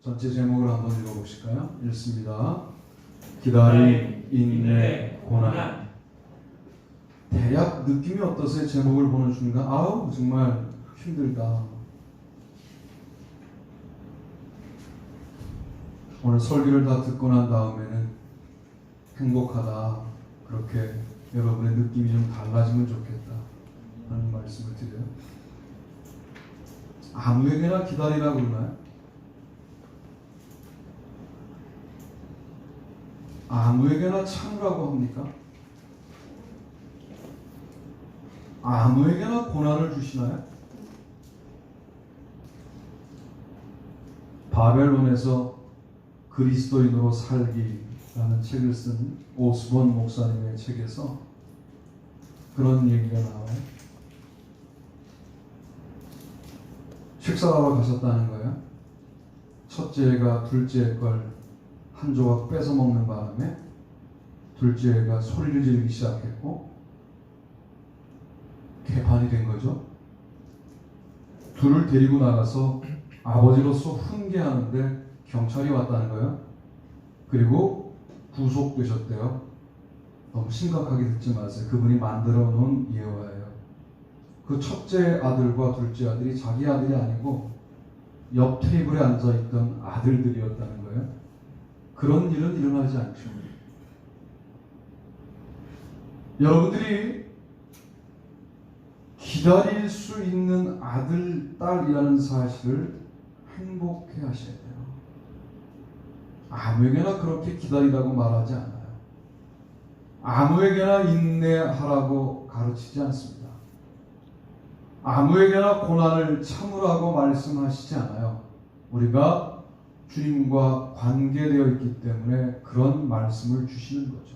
전체 제목을 한번 읽어보실까요? 읽습니다. 기다림, 인내, 고난. 대략 느낌이 어떠세요? 제목을 보는 순간 아우 정말 힘들다. 오늘 설교를 다 듣고 난 다음에는 행복하다, 그렇게 여러분의 느낌이 좀 달라지면 좋겠다 하는 말씀을 드려요. 아무에게나 기다리라고 그러나요? 아무에게나 참으라고 합니까? 아무에게나 고난을 주시나요? 바벨론에서 그리스도인으로 살기라는 책을 쓴 오스본 목사님의 책에서 그런 얘기가 나와요. 식사하러 가셨다는 거예요. 첫째가 둘째 걸 한 조각 뺏어 먹는 바람에 둘째가 소리를 지르기 시작했고 개판이 된 거죠. 둘을 데리고 나가서 아버지로서 훈계하는데 경찰이 왔다는 거예요. 그리고 구속되셨대요. 너무 심각하게 듣지 마세요. 그분이 만들어 놓은 예화예요. 그 첫째 아들과 둘째 아들이 자기 아들이 아니고 옆 테이블에 앉아있던 아들들이었다는 거예요. 그런 일은 일어나지 않죠. 여러분들이 기다릴 수 있는 아들, 딸이라는 사실을 행복해 하셔야 돼요. 아무에게나 그렇게 기다리라고 말하지 않아요. 아무에게나 인내하라고 가르치지 않습니다. 아무에게나 고난을 참으라고 말씀하시지 않아요. 우리가 주님과 관계되어 있기 때문에 그런 말씀을 주시는 거죠.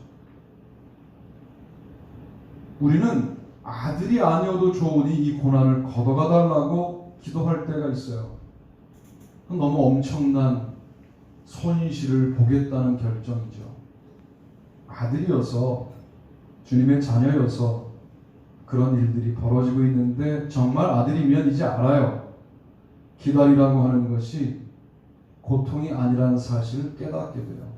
우리는 아들이 아니어도 좋으니 이 고난을 걷어가 달라고 기도할 때가 있어요. 너무 엄청난 손실을 보겠다는 결정이죠. 아들이어서, 주님의 자녀여서 그런 일들이 벌어지고 있는데, 정말 아들이면 이제 알아요. 기다리라고 하는 것이 고통이 아니라는 사실을 깨닫게 돼요.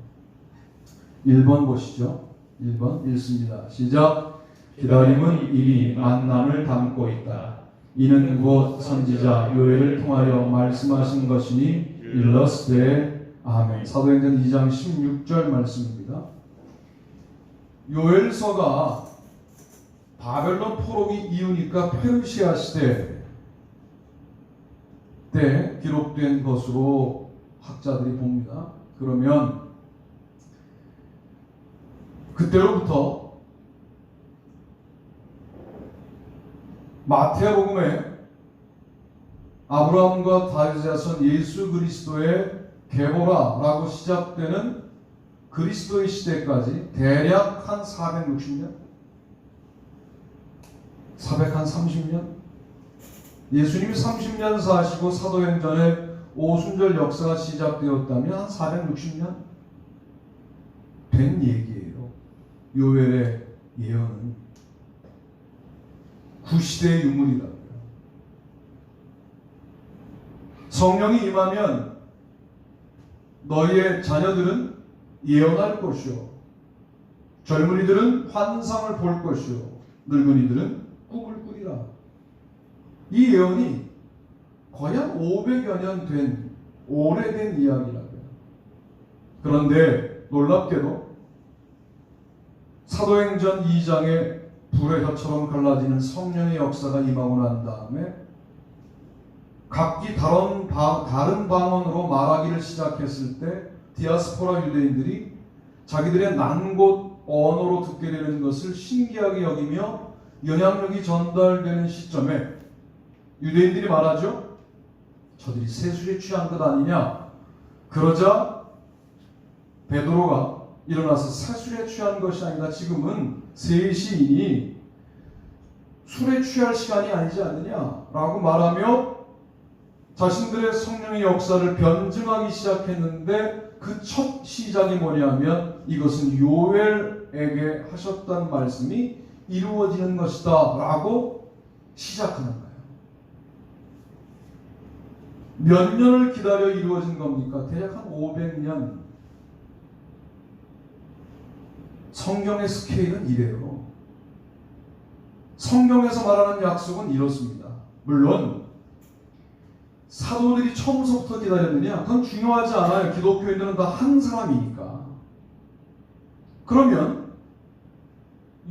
1번 보시죠. 1번 읽습니다. 시작. 기다림은 이미 만남을 담고 있다. 이는 곧 선지자 요엘을 통하여 말씀하신 것이니 일러스되 아멘. 사도행전 2장 16절 말씀입니다. 요엘서가 바벨론 포로기 이후니까 페르시아 시대 때 기록된 것으로 학자들이 봅니다. 그러면 그때로부터 마태복음에 아브라함과 다윗의 자손 예수 그리스도의 계보라라고 시작되는 그리스도의 시대까지 대략 한 460년? 430년? 예수님이 30년 사시고 사도행전에 오순절 역사가 시작되었다면 한 460년 된 얘기예요. 요엘의 예언은 구시대의 유물이라고요. 성령이 임하면 너희의 자녀들은 예언할 것이요, 젊은이들은 환상을 볼 것이요, 늙은이들은 꿈을 꾸리라. 이 예언이 거의 한 500여 년 된 오래된 이야기라고요. 그런데 놀랍게도 사도행전 2장에 불의 혀처럼 갈라지는 성령의 역사가 임하고 난 다음에 각기 다른 방언으로 말하기를 시작했을 때 디아스포라 유대인들이 자기들의 난곳 언어로 듣게 되는 것을 신기하게 여기며 영향력이 전달되는 시점에 유대인들이 말하죠. 저들이 세술에 취한 것 아니냐. 그러자 베드로가 일어나서 세술에 취한 것이 아니다. 지금은 새 시인이 술에 취할 시간이 아니지 않느냐라고 말하며 자신들의 성령의 역사를 변증하기 시작했는데 그 첫 시작이 뭐냐면 이것은 요엘에게 하셨던 말씀이 이루어지는 것이다 라고 시작하는 거예요. 몇 년을 기다려 이루어진 겁니까? 대략 한 500년. 성경의 스케일은 이래요. 성경에서 말하는 약속은 이렇습니다. 물론 사도들이 처음부터 기다렸느냐? 그건 중요하지 않아요. 기독교인들은 다 한 사람이니까. 그러면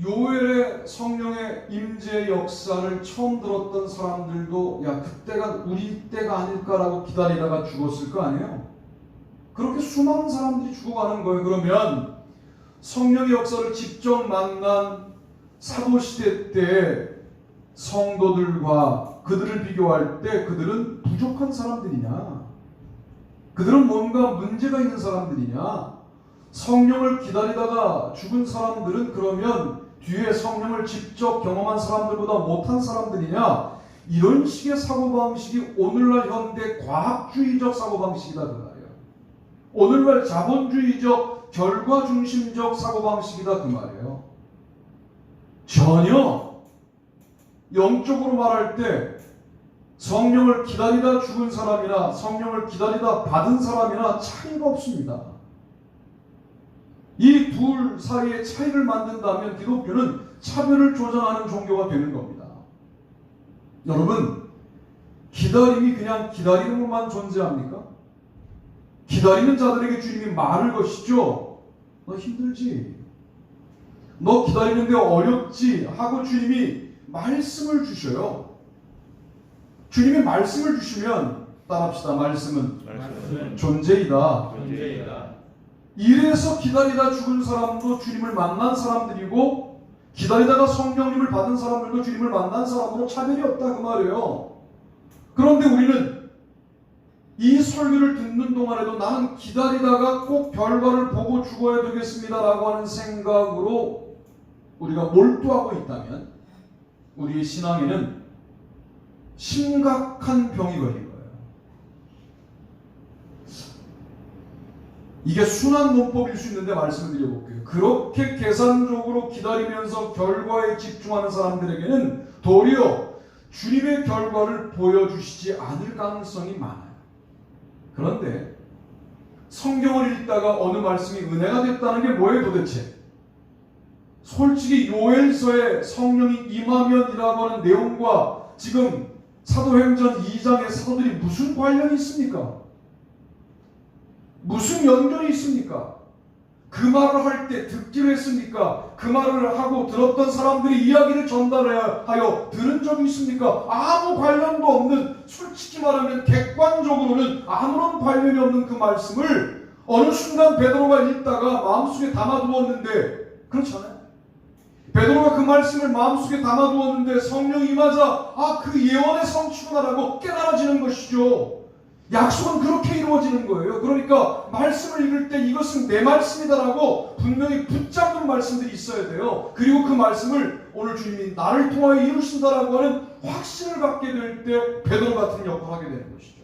요엘의 성령의 임재 역사를 처음 들었던 사람들도 야, 그때가 우리 때가 아닐까라고 기다리다가 죽었을 거 아니에요? 그렇게 수많은 사람들이 죽어가는 거예요. 그러면 성령의 역사를 직접 만난 사도시대 때 성도들과 그들을 비교할 때 그들은 부족한 사람들이냐? 그들은 뭔가 문제가 있는 사람들이냐? 성령을 기다리다가 죽은 사람들은 그러면 뒤에 성령을 직접 경험한 사람들보다 못한 사람들이냐? 이런 식의 사고방식이 오늘날 현대 과학주의적 사고방식이다 그 말이에요. 오늘날 자본주의적 결과중심적 사고방식이다 그 말이에요. 전혀 영적으로 말할 때 성령을 기다리다 죽은 사람이나 성령을 기다리다 받은 사람이나 차이가 없습니다. 이 둘 사이의 차이를 만든다면 기독교는 차별을 조장하는 종교가 되는 겁니다. 여러분, 기다림이 그냥 기다리는 것만 존재합니까? 기다리는 자들에게 주님이 말을 것이죠. 너 힘들지? 너 기다리는데 어렵지? 하고 주님이 말씀을 주셔요. 주님이 말씀을 주시면 따라합시다. 말씀은 존재이다. 이래서 기다리다 죽은 사람도 주님을 만난 사람들이고 기다리다가 성령님을 받은 사람들도 주님을 만난 사람으로 차별이 없다 그 말이에요. 그런데 우리는 이 설교를 듣는 동안에도 나는 기다리다가 꼭 결과를 보고 죽어야 되겠습니다라고 하는 생각으로 우리가 몰두하고 있다면 우리의 신앙에는 심각한 병이 걸린 거예요. 이게 순환 논법일 수 있는데 말씀을 드려볼게요. 그렇게 계산적으로 기다리면서 결과에 집중하는 사람들에게는 도리어 주님의 결과를 보여주시지 않을 가능성이 많아요. 그런데 성경을 읽다가 어느 말씀이 은혜가 됐다는 게 뭐예요 도대체? 솔직히 요엘서에 성령이 임하면이라고 하는 내용과 지금 사도행전 2장의 사도들이 무슨 관련이 있습니까? 무슨 연결이 있습니까? 그 말을 할 때 듣기로 했습니까? 그 말을 하고 들었던 사람들이 이야기를 전달하여 들은 적이 있습니까? 아무 관련도 없는, 솔직히 말하면 객관적으로는 아무런 관련이 없는 그 말씀을 어느 순간 베드로가 읽다가 마음속에 담아두었는데, 그렇잖아요. 베드로가 그 말씀을 마음속에 담아두었는데 성령이 임하자 그 예언의 성취구나라고 깨달아지는 것이죠. 약속은 그렇게 이루어지는 거예요. 그러니까 말씀을 읽을 때 이것은 내 말씀이다라고 분명히 붙잡는 말씀들이 있어야 돼요. 그리고 그 말씀을 오늘 주님이 나를 통하여 이루신다라고 하는 확신을 갖게 될 때 베드로 같은 역할을 하게 되는 것이죠.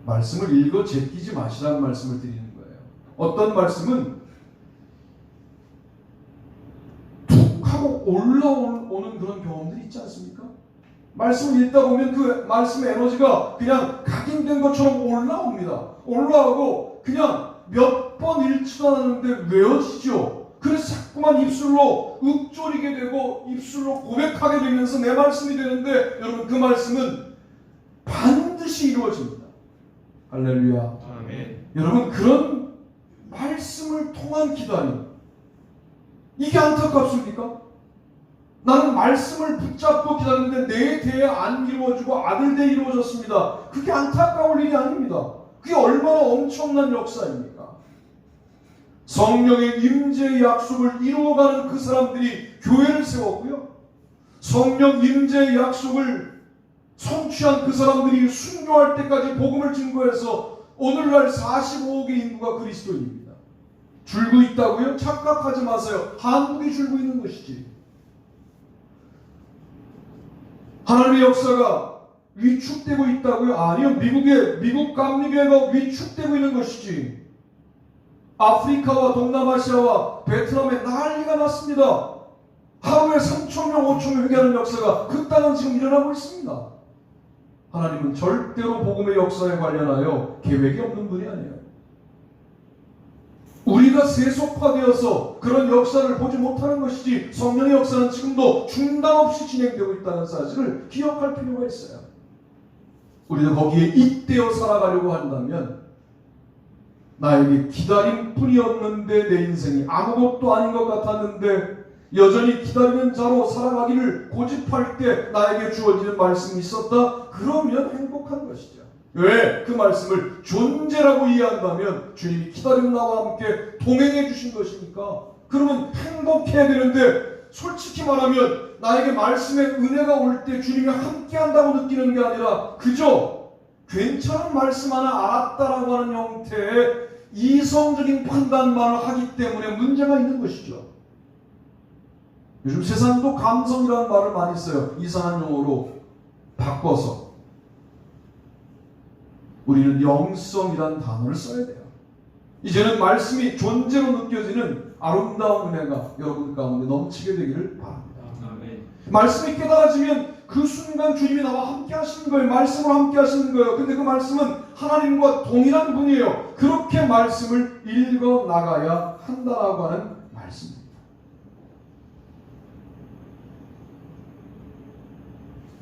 말씀을 읽어 제끼지 마시라는 말씀을 드리는 거예요. 어떤 말씀은 툭 하고 올라오는 그런 경험들이 있지 않습니까? 말씀을 읽다 보면 그 말씀의 에너지가 그냥 각인된 것처럼 올라오고 그냥 몇 번 읽지도 않았는데 외워지죠. 그래서 자꾸만 입술로 읊조리게 되고 입술로 고백하게 되면서 내 말씀이 되는데 여러분 그 말씀은 반드시 이루어집니다. 할렐루야. 아멘. 여러분 그런 말씀을 통한 기다림, 이게 안타깝습니까? 나는 말씀을 붙잡고 기다리는데 내 대에 안 이루어지고 아들 대에 이루어졌습니다. 그게 안타까울 일이 아닙니다. 그게 얼마나 엄청난 역사입니까? 성령의 임재의 약속을 이루어가는 그 사람들이 교회를 세웠고요. 성령 임재의 약속을 성취한 그 사람들이 순교할 때까지 복음을 증거해서 오늘날 45억의 인구가 그리스도인입니다. 줄고 있다고요? 착각하지 마세요. 한국이 줄고 있는 것이지. 하나님의 역사가 위축되고 있다고요? 아니요. 미국 감리교회가 위축되고 있는 것이지. 아프리카와 동남아시아와 베트남에 난리가 났습니다. 하루에 3,000명, 5,000명 회개하는 역사가 그 땅은 지금 일어나고 있습니다. 하나님은 절대로 복음의 역사에 관련하여 계획이 없는 분이 아니에요. 우리가 세속화되어서 그런 역사를 보지 못하는 것이지 성령의 역사는 지금도 중단 없이 진행되고 있다는 사실을 기억할 필요가 있어요. 우리는 거기에 잇대어 살아가려고 한다면 나에게 기다림뿐이었는데 내 인생이 아무것도 아닌 것 같았는데 여전히 기다리는 자로 살아가기를 고집할 때 나에게 주어지는 말씀이 있었다? 그러면 행복한 것이죠. 왜? 그 말씀을 존재라고 이해한다면 주님이 기다리는 나와 함께 동행해 주신 것이니까 그러면 행복해야 되는데 솔직히 말하면 나에게 말씀의 은혜가 올 때 주님이 함께 한다고 느끼는 게 아니라 그저 괜찮은 말씀 하나 알았다라고 하는 형태의 이성적인 판단만을 하기 때문에 문제가 있는 것이죠. 요즘 세상도 감성이라는 말을 많이 써요. 이상한 용어로 바꿔서. 우리는 영성이라는 단어를 써야 돼요. 이제는 말씀이 존재로 느껴지는 아름다운 은혜가 여러분 가운데 넘치게 되기를 바랍니다. 아멘. 말씀이 깨달아지면 그 순간 주님이 나와 함께 하시는 거예요. 말씀으로 함께 하시는 거예요. 근데 그 말씀은 하나님과 동일한 분이에요. 그렇게 말씀을 읽어 나가야 한다라고 하는 말씀입니다.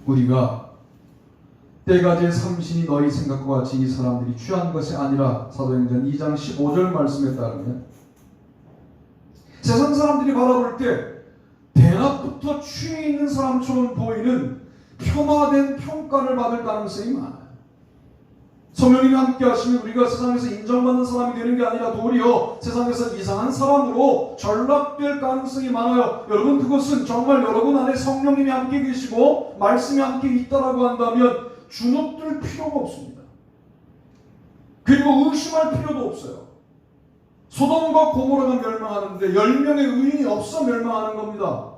우리가 때가 제 삼신이 너희 생각과 같이 이 사람들이 취한 것이 아니라 사도행전 2장 15절 말씀에 따르면 세상 사람들이 바라볼 때 대낮부터 취해 있는 사람처럼 보이는 폄하된 평가를 받을 가능성이 많아요. 성령님이 함께 하시면 우리가 세상에서 인정받는 사람이 되는 게 아니라 도리어 세상에서 이상한 사람으로 전락될 가능성이 많아요. 여러분 그것은 정말 여러분 안에 성령님이 함께 계시고 말씀이 함께 있다라고 한다면 주눅들 필요가 없습니다. 그리고 의심할 필요도 없어요. 소돔과 고모라가 멸망하는데 10명의 의인이 없어 멸망하는 겁니다.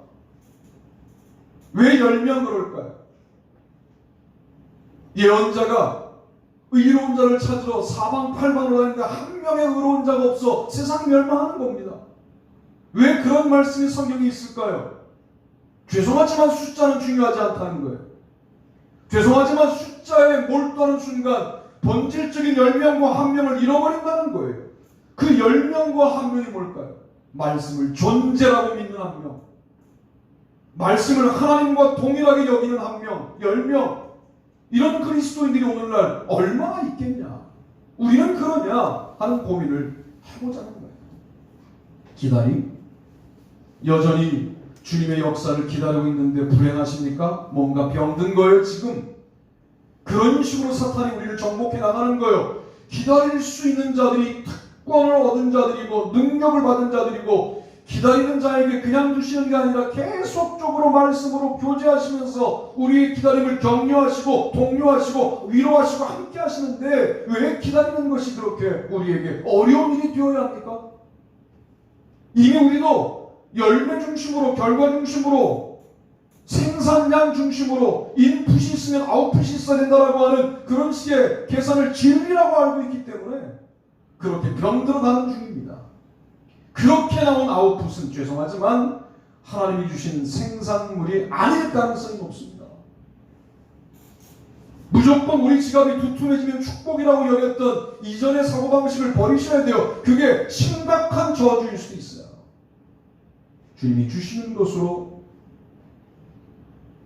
왜 10명 그럴까요? 예언자가 의로운 자를 찾으러 사방팔방으로 다니는데 한 명의 의로운 자가 없어 세상 멸망하는 겁니다. 왜 그런 말씀이 성경에 있을까요? 죄송하지만 숫자는 중요하지 않다는 거예요. 죄송하지만 숫자에 몰두하는 순간 본질적인 10명과 1명을 잃어버린다는 거예요. 그 10명과 1명이 뭘까요? 말씀을 존재라고 믿는 1명, 말씀을 하나님과 동일하게 여기는 1명, 10명. 이런 그리스도인들이 오늘날 얼마나 있겠냐, 우리는 그러냐 하는 고민을 해보자는 거예요. 기다림? 여전히 주님의 역사를 기다리고 있는데 불행하십니까? 뭔가 병든 거예요 지금? 그런 식으로 사탄이 우리를 정복해 나가는 거예요. 기다릴 수 있는 자들이 특권을 얻은 자들이고 능력을 받은 자들이고 기다리는 자에게 그냥 두시는 게 아니라 계속적으로 말씀으로 교제하시면서 우리의 기다림을 격려하시고 독려하시고 위로하시고 함께 하시는데 왜 기다리는 것이 그렇게 우리에게 어려운 일이 되어야 합니까? 이미 우리도 열매 중심으로 결과 중심으로 생산량 중심으로 인풋이 있으면 아웃풋이 있어야 된다라고 하는 그런 식의 계산을 진리라고 알고 있기 때문에 그렇게 병들어 가는 중입니다. 그렇게 나온 아웃풋은 죄송하지만 하나님이 주신 생산물이 아닐 가능성이 높습니다. 무조건 우리 지갑이 두툼해지면 축복이라고 여겼던 이전의 사고방식을 버리셔야 돼요. 그게 심각한 저주일 수도 있어요. 주님이 주시는 것으로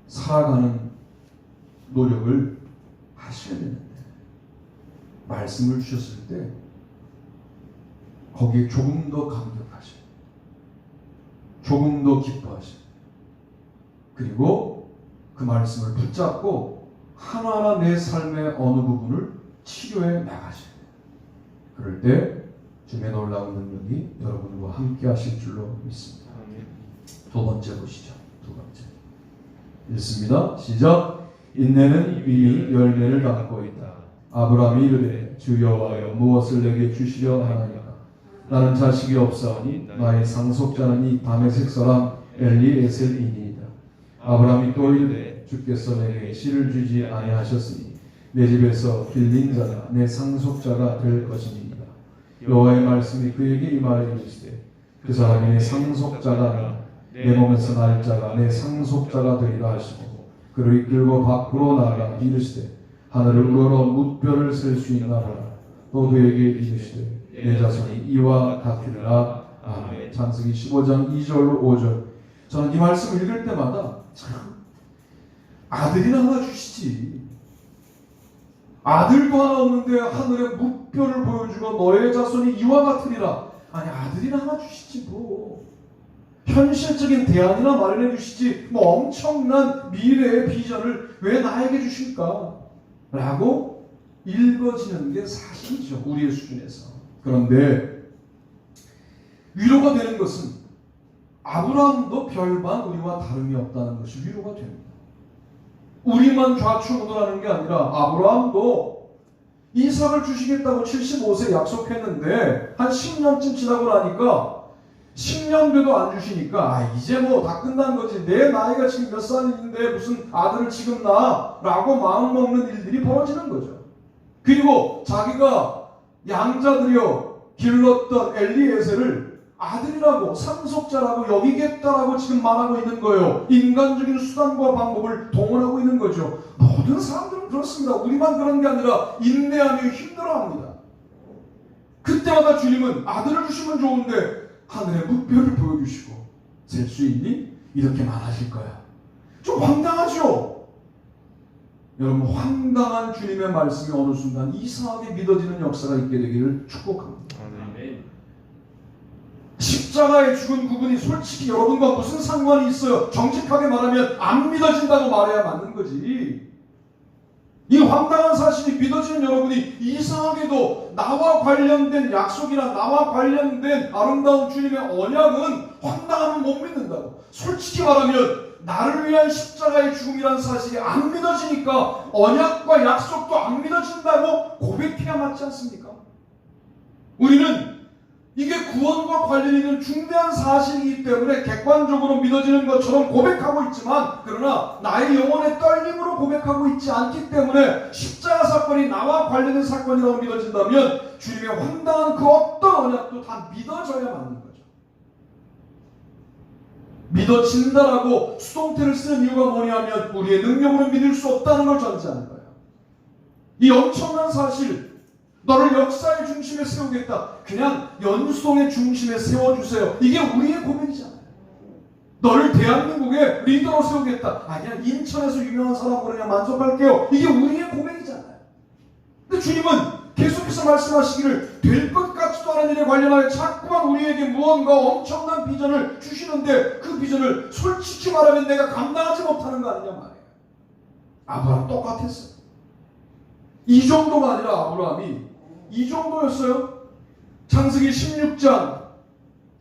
살아가는 노력을 하셔야 되는데 말씀을 주셨을 때 거기에 조금 더 감격하셔야 돼요. 조금 더 기뻐하셔야 돼요. 그리고 그 말씀을 붙잡고 하나하나 내 삶의 어느 부분을 치료해 나가셔야 돼요. 그럴 때 주님의 놀라운 능력이 여러분과 함께 하실 줄로 믿습니다. 두 번째 보시죠. 두 번째 읽습니다. 시작. 인내는 이미 열매를 담고 있다. 아브라함이 이르되 주 여호와여 무엇을 내게 주시려 하나이까? 나는 자식이 없사오니 나의 상속자는 이 다메섹 사람 엘리에셀이니이다. 아브라함이 또 이르되 주께서 내게 씨를 주지 아니하셨으니 내 집에서 길린 자가 내 상속자가 될 것이니이다. 여호와의 말씀이 그에게 임하여 이르시되 그 사람이 내 상속자가 내 몸에서 날 자가 내 상속자가 되리라 하시고 그를 이끌고 밖으로 나가 이르시되 하늘을 우러러 무뼈를 셀 수 있나 보라. 또 그에게 이르시되 내 자손이 이와 같으리라. 아멘. 창세기 15장 2절 5절. 저는 이 말씀을 읽을 때마다 참 아들이나 하나 주시지. 아들도 하나 없는데 하늘의 무뼈를 보여주고 너의 자손이 이와 같으리라. 아니 아들이나 하나 주시지 뭐. 현실적인 대안이나 마련해 주시지 뭐 엄청난 미래의 비전을 왜 나에게 주실까? 라고 읽어지는 게 사실이죠. 우리의 수준에서. 그런데 위로가 되는 것은 아브라함도 별반 우리와 다름이 없다는 것이 위로가 됩니다. 우리만 좌충우돌하는 게 아니라 아브라함도 이삭을 주시겠다고 75세 약속했는데 한 10년쯤 지나고 나니까 10년 돼도 안 주시니까 이제 뭐 다 끝난 거지. 내 나이가 지금 몇 살인데 무슨 아들을 지금 낳아? 라고 마음먹는 일들이 벌어지는 거죠. 그리고 자기가 양자들여 길렀던 엘리에셀을 아들이라고 상속자라고 여기겠다라고 지금 말하고 있는 거예요. 인간적인 수단과 방법을 동원하고 있는 거죠. 모든 사람들은 그렇습니다. 우리만 그런 게 아니라 인내하며 힘들어합니다. 그때마다 주님은 아들을 주시면 좋은데 하늘의 무뼈를 보여주시고 셀 수 있니? 이렇게 말하실 거야. 좀 황당하죠? 여러분 황당한 주님의 말씀이 어느 순간 이상하게 믿어지는 역사가 있게 되기를 축복합니다. 십자가에 죽은 그분이 솔직히 여러분과 무슨 상관이 있어요? 정직하게 말하면 안 믿어진다고 말해야 맞는 거지. 이 황당한 사실이 믿어지는 여러분이 이상하게도 나와 관련된 약속이나 나와 관련된 아름다운 주님의 언약은 황당하면 못 믿는다고. 솔직히 말하면 나를 위한 십자가의 죽음이라는 사실이 안 믿어지니까 언약과 약속도 안 믿어진다고 고백해야 맞지 않습니까? 우리는 이게 구원과 관련이 있는 중대한 사실이기 때문에 객관적으로 믿어지는 것처럼 고백하고 있지만 그러나 나의 영혼의 떨림으로 고백하고 있지 않기 때문에 십자가 사건이 나와 관련된 사건이라고 믿어진다면 주님의 황당한 그 어떤 언약도 다 믿어져야 맞는 거죠. 믿어진다라고 수동태를 쓰는 이유가 뭐냐면 우리의 능력으로 믿을 수 없다는 걸 전제하는 거예요. 이 엄청난 사실, 너를 역사의 중심에 세우겠다. 그냥 연수동의 중심에 세워주세요. 이게 우리의 고백이잖아요. 너를 대한민국의 리더로 세우겠다. 그냥 인천에서 유명한 사람으로 그냥 만족할게요. 이게 우리의 고백이잖아요. 근데 주님은 계속해서 말씀하시기를 될 것 같지도 않은 일에 관련하여 자꾸만 우리에게 무언가 엄청난 비전을 주시는데 그 비전을 솔직히 말하면 내가 감당하지 못하는 거 아니냐 말이에요. 아브라함 똑같았어요. 이 정도가 아니라 아브라함이 이 정도였어요. 창세기 16장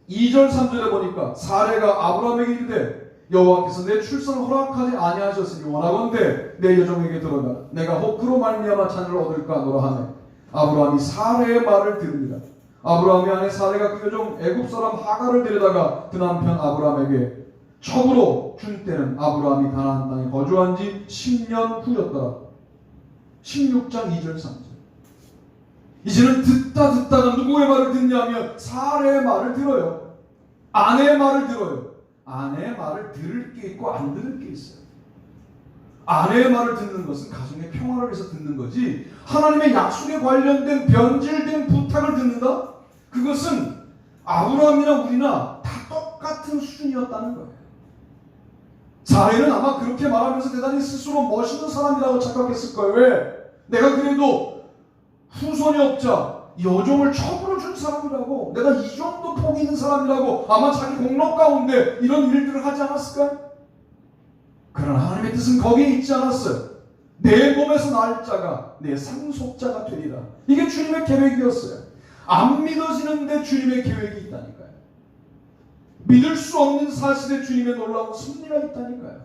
2절 3절에 보니까 사레가 아브라함에게 이르되 여호와께서 내 출산을 허락하지 아니하셨으니 원하건대 내 여종에게 들어가 내가 혹 그로 말미암아 자녀를 얻을까 하노라 하매 아브라함이 사레의 말을 들으니라. 아브라함의 아내 사레가 그 여종 애굽 사람 하갈을 데려다가 그 남편 아브라함에게 첩으로 준 때는 아브라함이 가나안 땅에 거주한 지 10년 후였더라. 16장 2절 3절. 이제는 듣다가 누구의 말을 듣냐면 사례의 말을 들어요. 아내의 말을 들어요. 아내의 말을 들을 게 있고 안 들을 게 있어요. 아내의 말을 듣는 것은 가정의 평화를 위해서 듣는 거지 하나님의 약속에 관련된 변질된 부탁을 듣는다? 그것은 아브라함이나 우리나 다 똑같은 수준이었다는 거예요. 사례는 아마 그렇게 말하면서 대단히 스스로 멋있는 사람이라고 착각했을 거예요. 왜? 내가 그래도 후손이 없자 여종을 첩으로 준 사람이라고, 내가 이 정도 복이 있는 사람이라고 아마 자기 공로 가운데 이런 일들을 하지 않았을까요? 그러나 하나님의 뜻은 거기에 있지 않았어요. 내 몸에서 날 자가 내 상속자가 되리라. 이게 주님의 계획이었어요. 안 믿어지는데 주님의 계획이 있다니까요. 믿을 수 없는 사실에 주님의 놀라운 섭리가 있다니까요.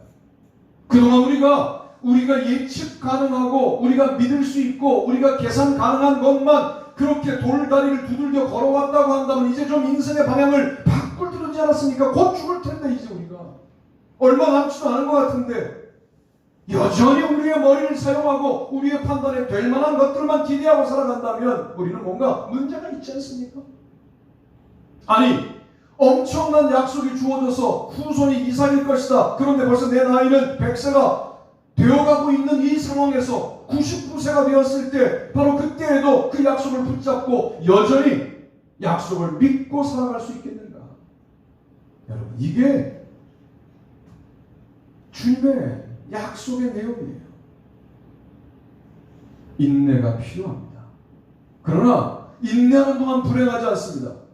그동안 우리가 예측 가능하고 우리가 믿을 수 있고 우리가 계산 가능한 것만 그렇게 돌다리를 두들겨 걸어왔다고 한다면 이제 좀 인생의 방향을 바꿀 때 되지 않았습니까? 곧 죽을 텐데 이제 우리가 얼마 남지도 않은 것 같은데 여전히 우리의 머리를 사용하고 우리의 판단에 될 만한 것들만 기대하고 살아간다면 우리는 뭔가 문제가 있지 않습니까? 아니 엄청난 약속이 주어져서 후손이 이삭일 것이다. 그런데 벌써 내 나이는 100세가 되어가고 있는 이 상황에서 99세가 되었을 때 바로 그때에도 그 약속을 붙잡고 여전히 약속을 믿고 살아갈 수 있겠는가? 여러분, 이게 주님의 약속의 내용이에요. 인내가 필요합니다. 그러나 인내하는 동안 불행하지 않습니다.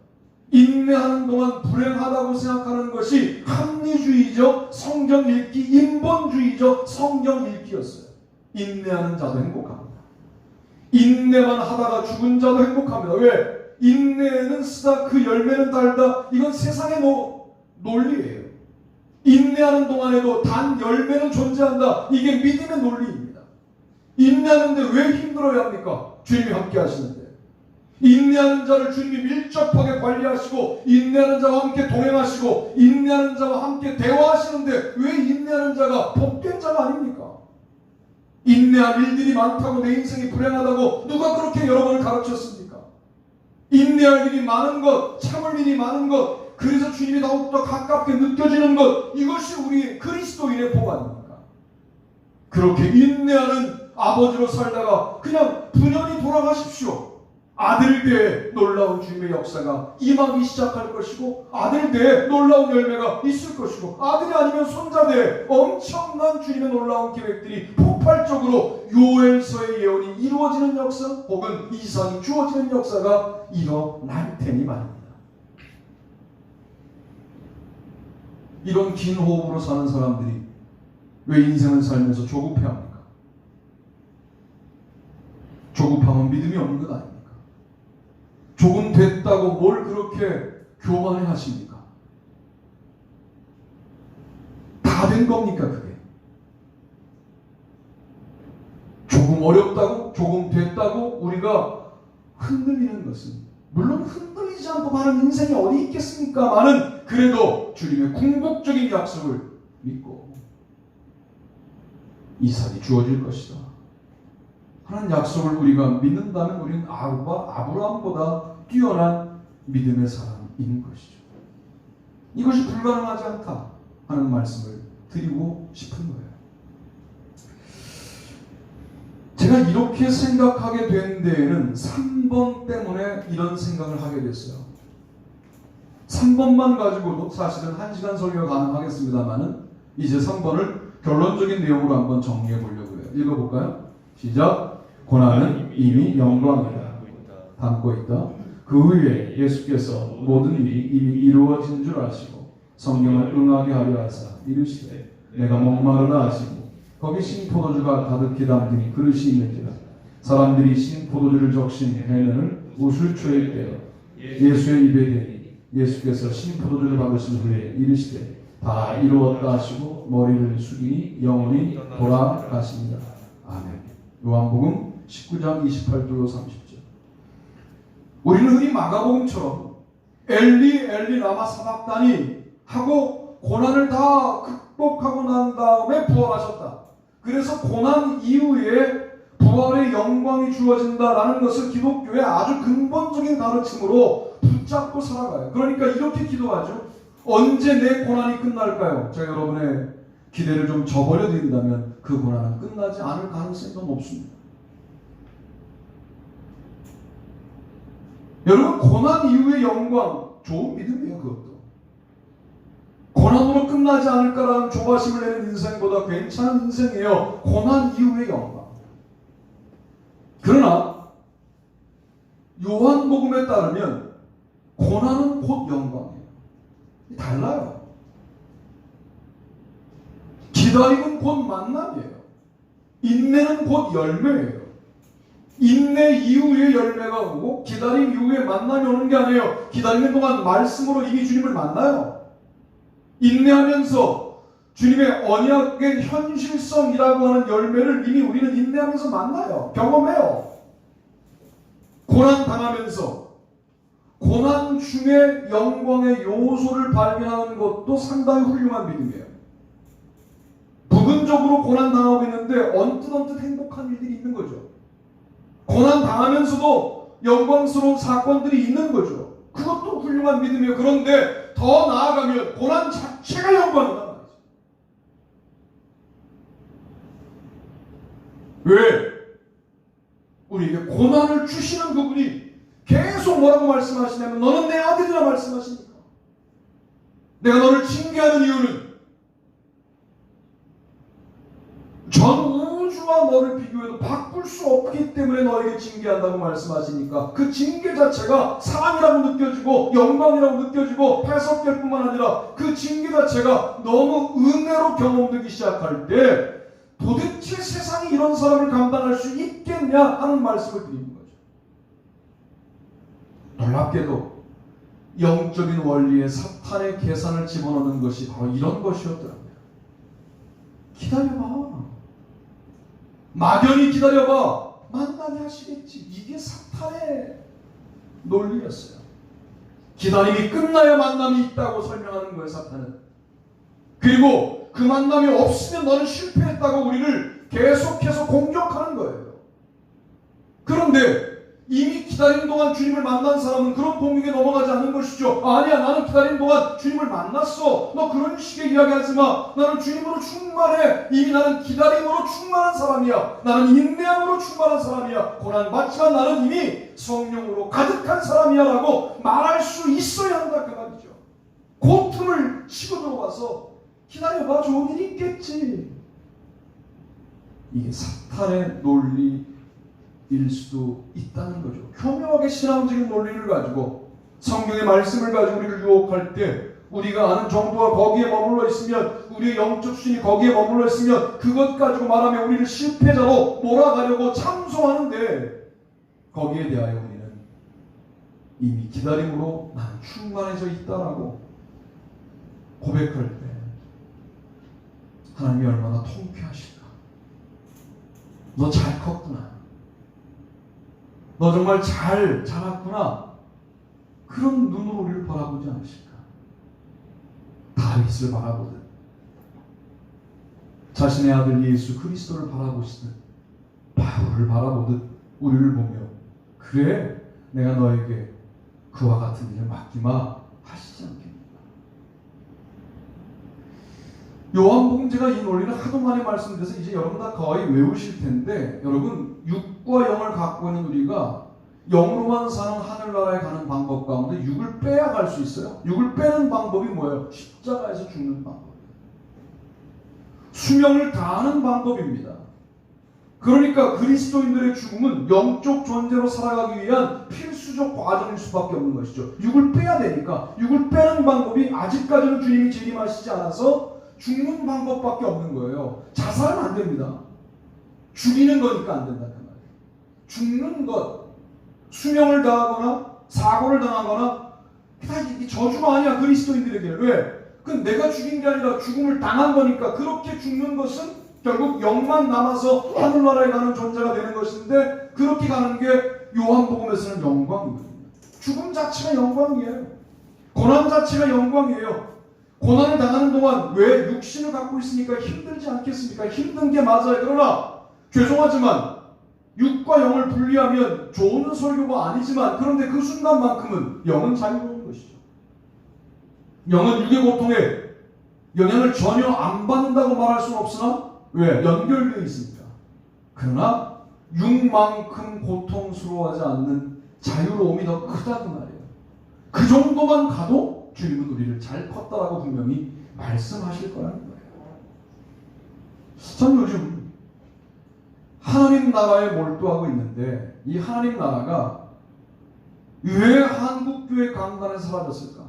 인내하는 동안 불행하다고 생각하는 것이 합리주의적 성경 읽기, 인본주의적 성경 읽기였어요. 인내하는 자도 행복합니다. 인내만 하다가 죽은 자도 행복합니다. 왜? 인내는 쓰다 그 열매는 달다. 이건 세상의 논리예요. 인내하는 동안에도 단 열매는 존재한다. 이게 믿음의 논리입니다. 인내하는데 왜 힘들어야 합니까? 주님이 함께 하시는데. 인내하는 자를 주님이 밀접하게 관리하시고 인내하는 자와 함께 동행하시고 인내하는 자와 함께 대화하시는데 왜 인내하는 자가 복된 자가 아닙니까? 인내할 일들이 많다고 내 인생이 불행하다고 누가 그렇게 여러 번을 가르쳤습니까? 인내할 일이 많은 것, 참을 일이 많은 것, 그래서 주님이 더욱더 가깝게 느껴지는 것, 이것이 우리 그리스도인의 복 아닙니까? 그렇게 인내하는 아버지로 살다가 그냥 분연히 돌아가십시오. 아들대에 놀라운 주님의 역사가 임하기 시작할 것이고 아들대에 놀라운 열매가 있을 것이고 아들이 아니면 손자대에 엄청난 주님의 놀라운 계획들이 폭발적으로 요엘서의 예언이 이루어지는 역사 혹은 이상이 주어지는 역사가 일어날 테니 말입니다. 이런 긴 호흡으로 사는 사람들이 왜 인생을 살면서 조급해합니까? 조급함은 믿음이 없는 것 아닙니까? 조금 됐다고 뭘 그렇게 교만해 하십니까? 다 된 겁니까 그게? 조금 어렵다고, 조금 됐다고 우리가 흔들리는 것은 물론 흔들리지 않고 많은 인생이 어디 있겠습니까만은 그래도 주님의 궁극적인 약속을 믿고 이삭이 주어질 것이다 하는 약속을 우리가 믿는다면 우리는 아브라함보다 뛰어난 믿음의 사람인 것이죠. 이것이 불가능하지 않다 하는 말씀을 드리고 싶은 거예요. 제가 이렇게 생각하게 된 데에는 3번 때문에 이런 생각을 하게 됐어요. 3번만 가지고도 사실은 1시간 설교가 가능하겠습니다만은 이제 3번을 결론적인 내용으로 한번 정리해 보려고 해요. 읽어볼까요? 시작. 고난은 이미 영광을 담고 있다. 그 위에 예수께서 모든 일이 이미 이루어진 줄 아시고 성경을 응하게 하려 하사 이르시되 내가 목마르다 하시고 거기 신포도주가 가득히 담긴 그릇이 있는지라. 사람들이 신포도주를 적신 해면을 우슬초에 떼어 예수의 입에 대니 예수께서 신포도주를 받으신 후에 이르시되 다 이루었다 하시고 머리를 숙이니 영원히 돌아가십니다. 아멘. 요한복음 19장 28절 30절. 우리는 흔히 마가복음처럼 엘리 엘리 라마 사박다니 하고 고난을 다 극복하고 난 다음에 부활하셨다. 그래서 고난 이후에 부활의 영광이 주어진다라는 것을 기독교의 아주 근본적인 가르침으로 붙잡고 살아가요. 그러니까 이렇게 기도하죠. 언제 내 고난이 끝날까요? 제가 여러분의 기대를 좀 저버려 드린다면 그 고난은 끝나지 않을 가능성이 너무 높습니다. 여러분, 고난 이후의 영광, 좋은 믿음이에요. 그것도 고난으로 끝나지 않을까라는 조바심을 내는 인생보다 괜찮은 인생이에요. 고난 이후의 영광. 그러나 요한복음에 따르면 고난은 곧 영광이에요. 달라요. 기다림은 곧 만남이에요. 인내는 곧 열매예요. 인내 이후에 열매가 오고 기다림 이후에 만남이 오는 게 아니에요. 기다리는 동안 말씀으로 이미 주님을 만나요. 인내하면서 주님의 언약의 현실성이라고 하는 열매를 이미 우리는 인내하면서 만나요. 경험해요. 고난 당하면서 고난 중에 영광의 요소를 발견하는 것도 상당히 훌륭한 믿음이에요. 부분적으로 고난 당하고 있는데 언뜻 행복한 일들이 있는 거죠. 고난 당하면서도 영광스러운 사건들이 있는 거죠. 그것도 훌륭한 믿음이에요. 그런데 더 나아가면 고난 자체가 영광이다 말이죠. 왜? 우리에게 고난을 주시는 그분이 계속 뭐라고 말씀하시냐면 너는 내 아들이라 말씀하십니까? 내가 너를 징계하는 이유는 전 우주와 너를 비교해도 바꿀 수 없기 때문에 너에게 징계한다고 말씀하시니까 그 징계 자체가 사랑이라고 느껴지고 영광이라고 느껴지고 해석될 뿐만 아니라 그 징계 자체가 너무 은혜로 경험되기 시작할 때 도대체 세상이 이런 사람을 감당할 수 있겠냐 하는 말씀을 드리는 거죠. 놀랍게도 영적인 원리에 사탄의 계산을 집어넣는 것이 바로 이런 것이었더라고요. 기다려봐. 막연히 기다려봐. 만나게 하시겠지. 이게 사탄의 논리였어요. 기다림이 끝나야 만남이 있다고 설명하는 거예요, 사탄은. 그리고 그 만남이 없으면 너는 실패했다고 우리를 계속해서 공격하는 거예요. 그런데 이미 기다리는 동안 주님을 만난 사람은 그런 공격에 넘어가지 않는 것이죠. 아니야, 나는 기다리는 동안 주님을 만났어. 너 그런 식의 이야기하지 마. 나는 주님으로 충만해. 이미 나는 기다림으로 충만한 사람이야. 나는 인내함으로 충만한 사람이야. 고난받지만 나는 이미 성령으로 가득한 사람이야 라고 말할 수 있어야 한다 그 말이죠. 그 틈을 치고 들어가서 기다려봐, 좋은 일이 있겠지. 이게 사탄의 논리 일 수도 있다는 거죠. 교묘하게 신앙적인 논리를 가지고 성경의 말씀을 가지고 우리를 유혹할 때 우리가 아는 정도가 거기에 머물러 있으면 우리의 영적 수준이 거기에 머물러 있으면 그것 가지고 말하면 우리를 실패자로 몰아가려고 참소하는데 거기에 대하여 우리는 이미 기다림으로 나는 충만해져 있다라고 고백할 때 하나님이 얼마나 통쾌하실까. 너 잘 컸구나. 너 정말 잘 자랐구나. 그런 눈으로 우리를 바라보지 않으실까? 다윗을 바라보듯 자신의 아들 예수 그리스도를 바라보시듯 바울을 바라보듯 우리를 보며 그래 내가 너에게 그와 같은 일을 맡기마 하시지 않겠는가? 요한복음 제가 이 논리를 하도 많이 말씀드려서 이제 여러분 다 거의 외우실 텐데 여러분 육과 영을 갖고 있는 우리가 영으로만 사는 하늘나라에 가는 방법 가운데 육을 빼야 갈 수 있어요. 육을 빼는 방법이 뭐예요? 십자가에서 죽는 방법이에요. 수명을 다하는 방법입니다. 그러니까 그리스도인들의 죽음은 영적 존재로 살아가기 위한 필수적 과정일 수밖에 없는 것이죠. 육을 빼야 되니까 육을 빼는 방법이 아직까지는 주님이 재림하시지 않아서 죽는 방법밖에 없는 거예요. 자살은 안 됩니다. 죽이는 거니까 안 된다는 말이에요. 죽는 것, 수명을 다하거나 사고를 당하거나 다 이게 저주가 아니야 그리스도인들에게. 왜? 그건 내가 죽인 게 아니라 죽음을 당한 거니까. 그렇게 죽는 것은 결국 영만 남아서 하늘나라에 가는 존재가 되는 것인데 그렇게 가는 게 요한복음에서는 영광이거든요. 죽음 자체가 영광이에요. 고난 자체가 영광이에요. 고난을 당하는 동안 왜 육신을 갖고 있으니까 힘들지 않겠습니까? 힘든 게 맞아요. 그러나 죄송하지만 육과 영을 분리하면 좋은 설교가 아니지만 그런데 그 순간만큼은 영은 자유로운 것이죠. 영은 육의 고통에 영향을 전혀 안 받는다고 말할 수는 없으나 왜? 연결되어 있습니다. 그러나 육만큼 고통스러워하지 않는 자유로움이 더 크다 그 말이에요. 그 정도만 가도 주님은 우리를 잘 컸다라고 분명히 말씀하실 거라는 거예요. 전 요즘 하나님 나라에 몰두하고 있는데 이 하나님 나라가 왜 한국교회 강단에 사라졌을까?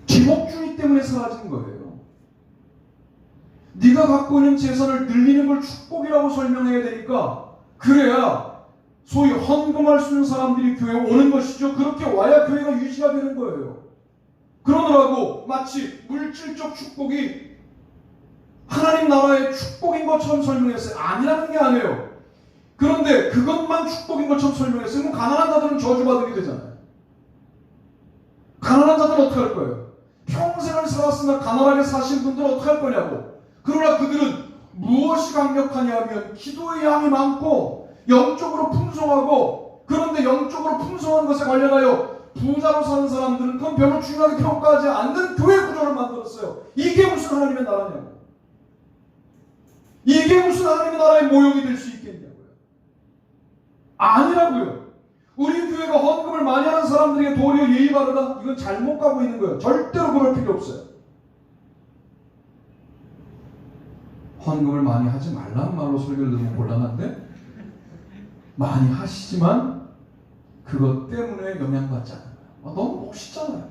기복주의 때문에 사라진 거예요. 네가 갖고 있는 재산을 늘리는 걸 축복이라고 설명해야 되니까 그래야 소위 헌금할 수 있는 사람들이 교회에 오는 것이죠. 그렇게 와야 교회가 유지가 되는 거예요. 그러더라고 마치 물질적 축복이 하나님 나라의 축복인 것처럼 설명했어요. 아니라는 게 아니에요. 그런데 그것만 축복인 것처럼 설명했어요. 그럼 가난한 자들은 저주받게 되잖아요. 가난한 자들은 어떻게 할 거예요? 평생을 살았으나 가난하게 사신 분들은 어떻게 할 거냐고. 그러나 그들은 무엇이 강력하냐 하면 기도의 양이 많고 영적으로 풍성하고 그런데 영적으로 풍성한 것에 관련하여 부자로 사는 사람들은 그건 별로 중요하게 평가하지 않는 교회 구조를 만들었어요. 이게 무슨 하나님의 나라냐고. 이게 무슨 하나님의 나라의 모형이 될 수 있겠냐고요. 아니라고요. 우리 교회가 헌금을 많이 하는 사람들에게 도리어 예의 바르다? 이건 잘못 가고 있는 거예요. 절대로 그럴 필요 없어요. 헌금을 많이 하지 말라는 말로 설교를 들으면 곤란한데, 많이 하시지만 그것 때문에 영향받지 않아요. 너무 멋있잖아요.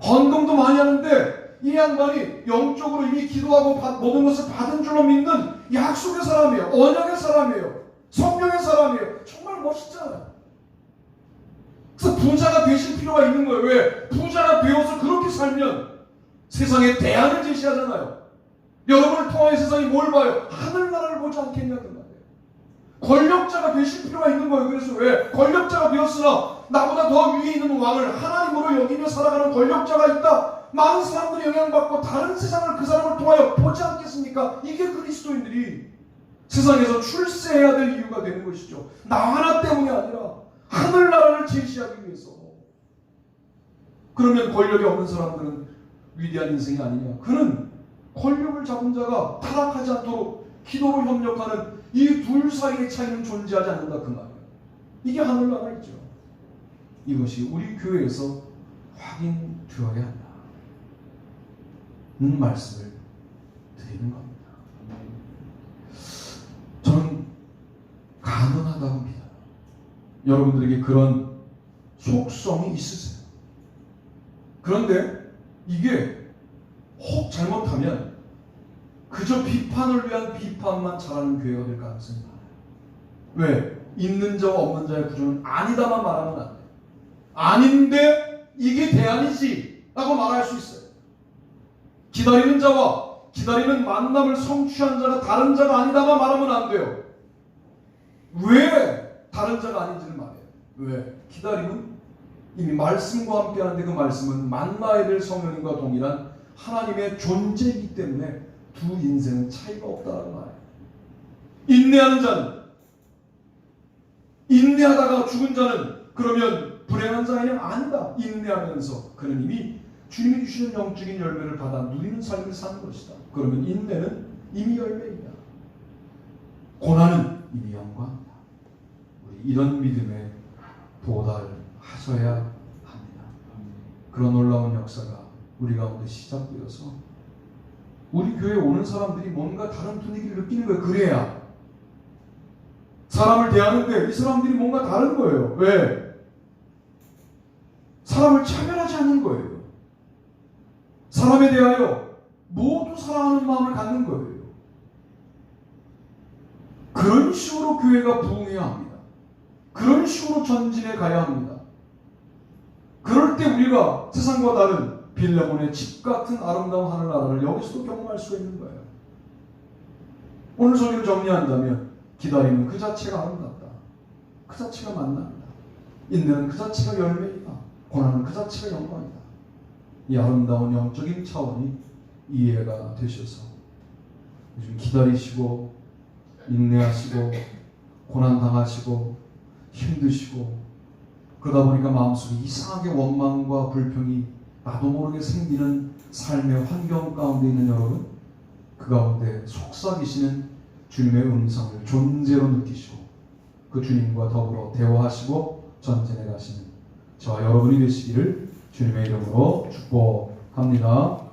헌금도 많이 하는데 이 양반이 영적으로 이미 기도하고 모든 것을 받은 줄로 믿는 약속의 사람이에요. 언약의 사람이에요. 성령의 사람이에요. 정말 멋있잖아요. 그래서 부자가 되실 필요가 있는 거예요. 왜? 부자가 되어서 그렇게 살면 세상에 대안을 제시하잖아요. 여러분을 통하여 세상이 뭘 봐요? 하늘나라를 보지 않겠냐는 말이에요. 권력자가 되실 필요가 있는 거예요. 그래서 왜? 권력자가 되었으나 나보다 더 위에 있는 왕을 하나님으로 여기며 살아가는 권력자가 있다. 많은 사람들이 영향받고 다른 세상을 그 사람을 통하여 보지 않겠습니까? 이게 그리스도인들이 세상에서 출세해야 될 이유가 되는 것이죠. 나 하나 때문이 아니라 하늘나라를 제시하기 위해서. 그러면 권력이 없는 사람들은 위대한 인생이 아니냐. 그는 권력을 잡은 자가 타락하지 않도록 기도로 협력하는 이 둘 사이의 차이는 존재하지 않는다 그 말이에요. 이게 하늘나라이죠. 이것이 우리 교회에서 확인되어야 한다는 말씀을 드리는 겁니다. 저는 가능하다고 믿어요. 여러분들에게 그런 속성이 있으세요. 그런데 이게 혹 잘못하면 그저 비판을 위한 비판만 잘하는 교회가 될 가능성이 많아요. 왜? 있는 자와 없는 자의 구조는 아니다만 말하면 안 돼요. 아닌데 이게 대안이지 라고 말할 수 있어요. 기다리는 자와 기다리는 만남을 성취한 자가 다른 자가 아니다만 말하면 안 돼요. 왜 다른 자가 아닌지를 말해요. 왜? 기다림은 이미 말씀과 함께 하는데 그 말씀은 만나야 될 성령님과 동일한 하나님의 존재이기 때문에 두 인생은 차이가 없다는 말이에요. 인내하는 자는, 인내하다가 죽은 자는 그러면 불행한 자냐? 아니다. 인내하면서 그는 이미 주님이 주시는 영적인 열매를 받아 누리는 삶을 사는 것이다. 그러면 인내는 이미 열매이다. 고난은 이미 영광이다. 우리 이런 믿음에 도달하셔야 합니다. 그런 놀라운 역사가 우리 가운데 시작되어서 우리 교회에 오는 사람들이 뭔가 다른 분위기를 느끼는 거예요. 그래야 사람을 대하는데 이 사람들이 뭔가 다른 거예요. 왜? 사람을 차별하지 않는 거예요. 사람에 대하여 모두 사랑하는 마음을 갖는 거예요. 그런 식으로 교회가 부흥해야 합니다. 그런 식으로 전진해 가야 합니다. 그럴 때 우리가 세상과 다른 빌레몬의 집 같은 아름다운 하늘나라를 여기서도 경험할 수가 있는 거예요. 오늘 설교를 정리한다면 기다림은 그 자체가 아름답다. 그 자체가 만남이다. 인내는 그 자체가 열매이다. 고난은 그 자체가 영광이다. 이 아름다운 영적인 차원이 이해가 되셔서 요즘 기다리시고 인내하시고 고난당하시고 힘드시고 그러다 보니까 마음속에 이상하게 원망과 불평이 나도 모르게 생기는 삶의 환경 가운데 있는 여러분, 그 가운데 속삭이시는 주님의 음성을 존재로 느끼시고 그 주님과 더불어 대화하시고 전진해 가시는 저와 여러분이 되시기를 주님의 이름으로 축복합니다.